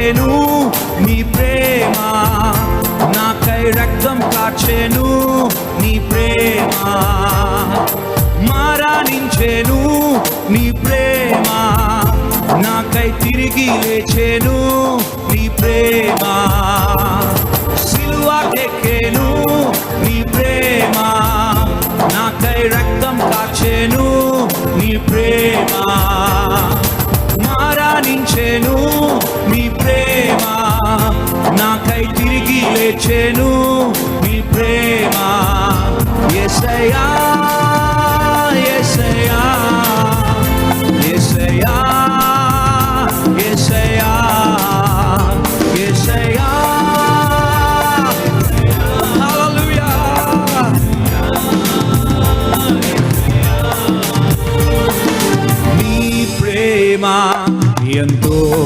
పంపెను నీ ప్రేమ, నాకై రక్తం కాచెను నీ ప్రేమ, మరణించెను నీ ప్రేమ, నాకై తిరిగి లేచెను నీ ప్రేమ, సిలువకెక్కెను నీ ప్రేమ, నాకై రక్తం కాచెను నీ ప్రేమ, మరణించెను నీ ప్రేమ, నాకై తిరిగి లేచెను నీ ప్రేమ. యేసయ్యా